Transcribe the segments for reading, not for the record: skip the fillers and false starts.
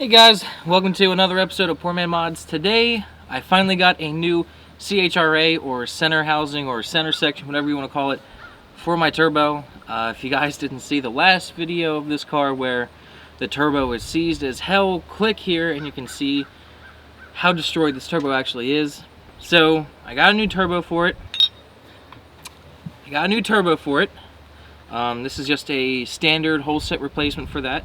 Hey guys, welcome to another episode of Poor Man Mods. Today, I finally got a new CHRA or center housing or center section, whatever you want to call it, for my turbo. If you guys didn't see the last video of this car where the turbo is seized as hell, click here and you can see how destroyed this turbo actually is. So, I got a new turbo for it. This is just a standard whole set replacement for that.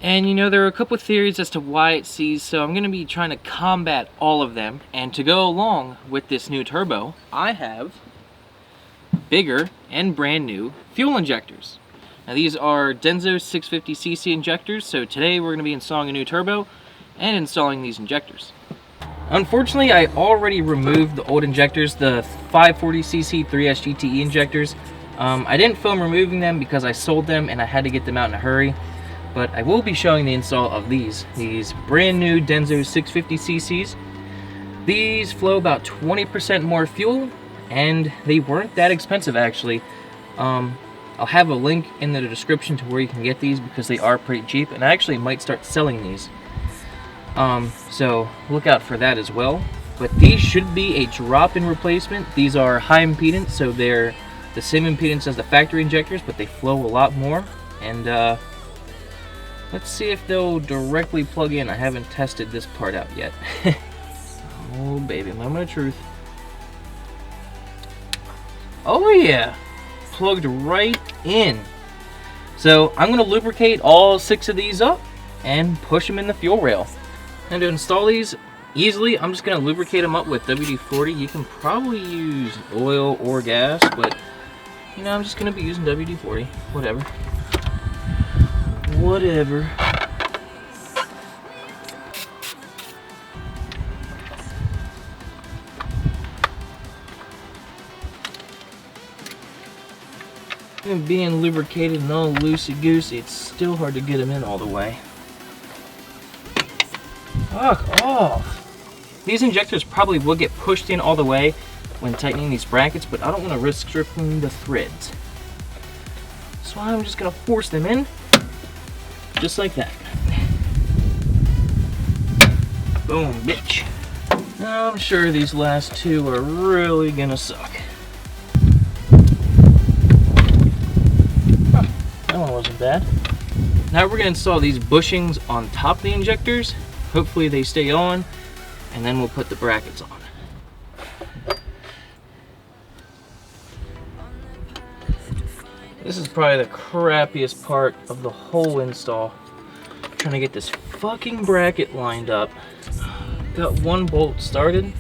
And you know, there are a couple of theories as to why it seized, so I'm going to be trying to combat all of them. And to go along with this new turbo, I have bigger and brand new fuel injectors. Now these are Denso 650cc injectors, so today we're going to be installing a new turbo and installing these injectors. Unfortunately, I already removed the old injectors, the 540cc 3JZGTE injectors. I didn't film removing them because I sold them and I had to get them out in a hurry. But I will be showing the install of these brand new Denso 650cc's. These flow about 20% more fuel, and they weren't that expensive actually. I'll have a link in the description to where you can get these because they are pretty cheap, and I actually might start selling these. So look out for that as well. But these should be a drop-in replacement. These are high impedance, so they're the same impedance as the factory injectors, but they flow a lot more. And let's see if they'll directly plug in. I haven't tested this part out yet. Oh baby, moment of truth. Oh yeah, plugged right in. So I'm going to lubricate all 6 of these up and push them in the fuel rail. And to install these easily, I'm just going to lubricate them up with WD-40. You can probably use oil or gas, but you know, I'm just going to be using WD-40, whatever. And being lubricated and all loosey-goosey, it's still hard to get them in all the way. Fuck off! These injectors probably will get pushed in all the way when tightening these brackets, but I don't want to risk stripping the threads. So I'm just going to force them in. Just like that. Boom, bitch. Now I'm sure these last 2 are really gonna suck. Huh, that one wasn't bad. Now we're gonna install these bushings on top of the injectors. Hopefully they stay on, and then we'll put the brackets on. This is probably the crappiest part of the whole install. Trying to get this fucking bracket lined up. Got one bolt started.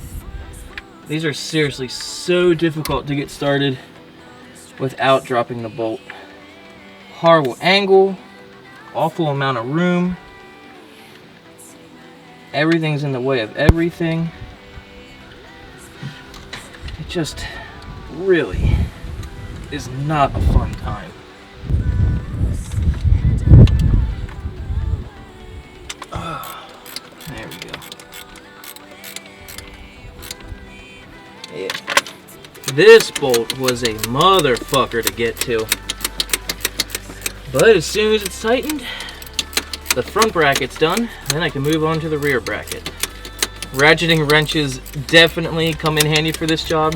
These are seriously so difficult to get started without dropping the bolt. Horrible angle, awful amount of room. Everything's in the way of everything. It just really is not a fun time. Oh, there we go. Yeah. This bolt was a motherfucker to get to. But as soon as it's tightened, the front bracket's done, then I can move on to the rear bracket. Ratcheting wrenches definitely come in handy for this job.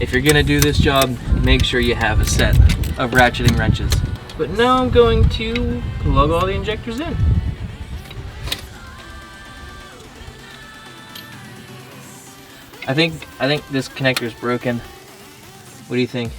If you're gonna do this job, make sure you have a set of ratcheting wrenches. But now I'm going to plug all the injectors in. I think this connector is broken. What do you think?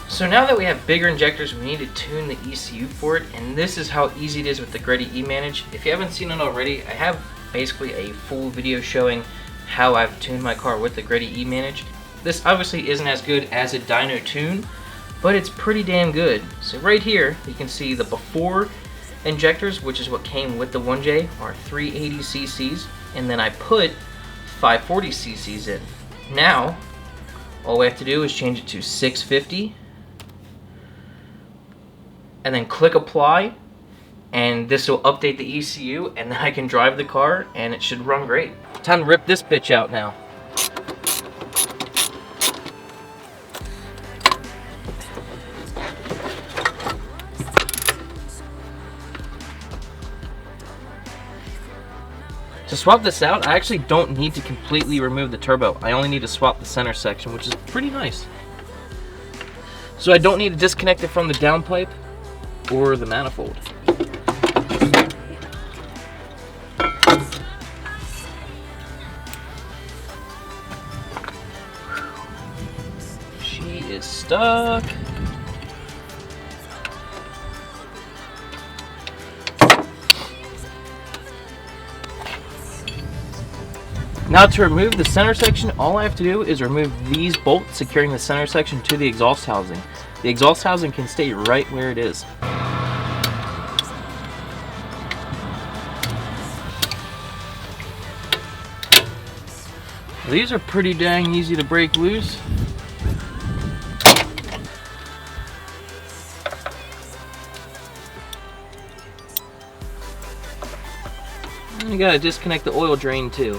So now that we have bigger injectors, we need to tune the ECU for it, and this is how easy it is with the MKIII Manage. If you haven't seen it already, I have basically a full video showing how I've tuned my car with the MKIII Manage. This obviously isn't as good as a dyno tune, but it's pretty damn good. So right here, you can see the before injectors, which is what came with the 1J, are 380cc's, and then I put 540cc's in. Now, all we have to do is change it to 650, and then click apply, and this will update the ECU, and then I can drive the car and it should run great. Time to rip this bitch out now. To swap this out, I actually don't need to completely remove the turbo. I only need to swap the center section, which is pretty nice. So I don't need to disconnect it from the downpipe or the manifold. She is stuck. Now to remove the center section, all I have to do is remove these bolts securing the center section to the exhaust housing. The exhaust housing can stay right where it is. These are pretty dang easy to break loose. And you gotta disconnect the oil drain too.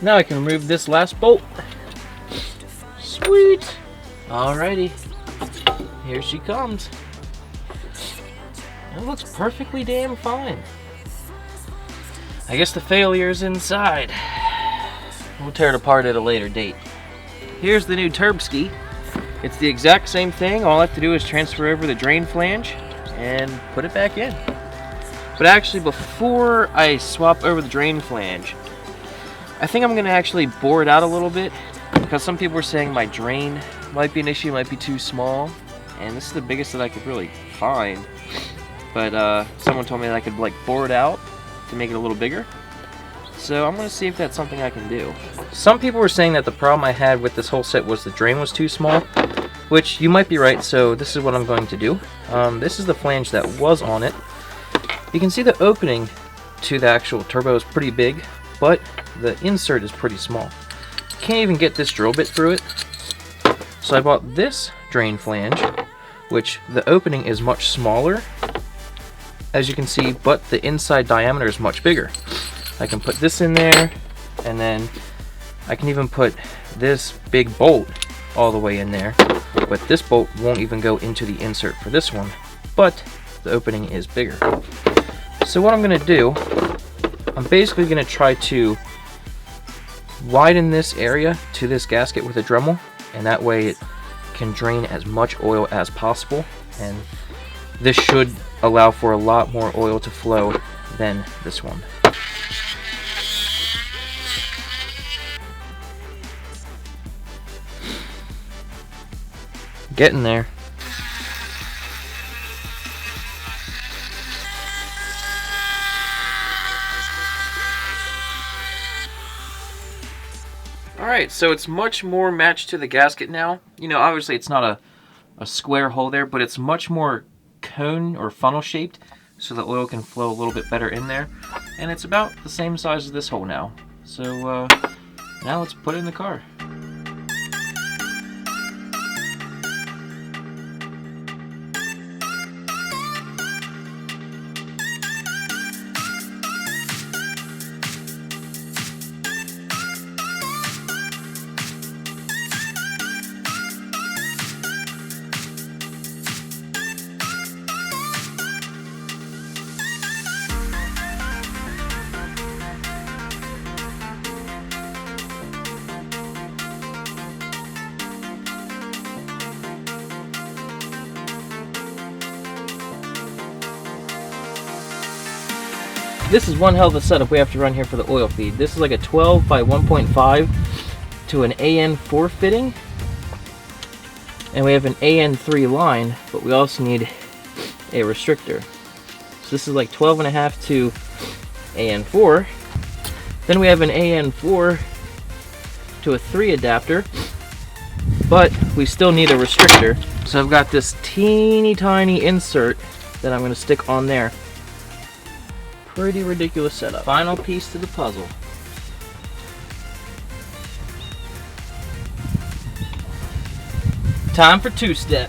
Now I can remove this last bolt. Sweet. Alrighty. Here she comes. It looks perfectly damn fine. I guess the failure's inside. We'll tear it apart at a later date. Here's the new turb ski. It's the exact same thing. All I have to do is transfer over the drain flange and put it back in. But actually, before I swap over the drain flange, I think I'm gonna actually bore it out a little bit, because some people were saying my drain might be an issue, might be too small, and this is the biggest that I could really find. But someone told me that I could like bore it out to make it a little bigger. So I'm gonna see if that's something I can do. Some people were saying that the problem I had with this whole set was the drain was too small, which you might be right, so this is what I'm going to do. This is the flange that was on it. You can see the opening to the actual turbo is pretty big, but the insert is pretty small. Can't even get this drill bit through it. So I bought this drain flange, which the opening is much smaller, as you can see, but the inside diameter is much bigger. I can put this in there, and then I can even put this big bolt all the way in there, but this bolt won't even go into the insert for this one, but the opening is bigger. So what I'm gonna do, I'm basically gonna try to widen this area to this gasket with a Dremel, and that way it can drain as much oil as possible, and this should allow for a lot more oil to flow than this one. Getting there. Alright, so it's much more matched to the gasket now. You know, obviously it's not a square hole there, but it's much more cone or funnel shaped, so the oil can flow a little bit better in there. And it's about the same size as this hole now. So now let's put it in the car. This is one hell of a setup we have to run here for the oil feed. This is like a 12 by 1.5 to an AN4 fitting. And we have an AN3 line, but we also need a restrictor. So this is like 12.5 to AN4. Then we have an AN4 to a 3 adapter. but we still need a restrictor. So I've got this teeny tiny insert that I'm going to stick on there. Pretty ridiculous setup. Final piece to the puzzle. Time for two-step.